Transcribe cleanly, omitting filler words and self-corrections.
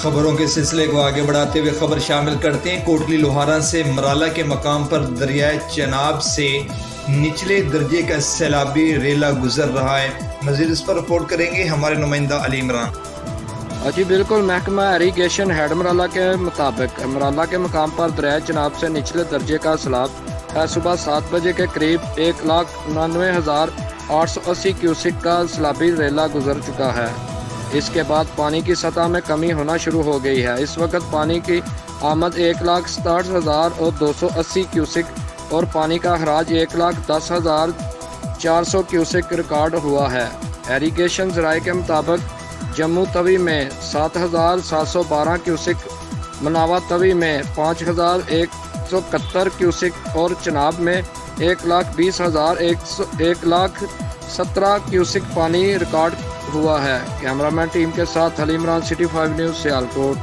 खबरों के सिलसिले को आगे बढ़ाते हुए खबर शामिल करते हैं। कोटली लोहारा से मराला के मकाम पर दरियाए चनाब से निचले दर्जे का सैलाबी रेला गुजर रहा है। मजीद इस पर रिपोर्ट करेंगे हमारे नुमाइंदा अली इमरान। जी बिल्कुल, महकमा इरीगेशन हेड मराला के मुताबिक मराला के मकाम पर दरियाए चनाब से निचले दर्जे का सैलाब सुबह 7 बजे के करीब 1,99,880 क्यूसिक का सैलाबी रेला गुजर चुका है। इसके बाद पानी की सतह में कमी होना शुरू हो गई है। इस वक्त पानी की आमद 1,67,280 क्यूसिक और पानी का खराज 1,10,400 क्यूसिक रिकॉर्ड हुआ है। इरीगेशन ज़राए के मुताबिक जम्मू तवी में 7,712 क्यूसिक, मनावा तवी में 5,171 क्यूसिक और चनाब में 1,20,117 क्यूसिक पानी रिकॉर्ड हुआ है। कैमरामैन टीम के साथ अली इमरान, सिटी 5 न्यूज़, सियालकोट।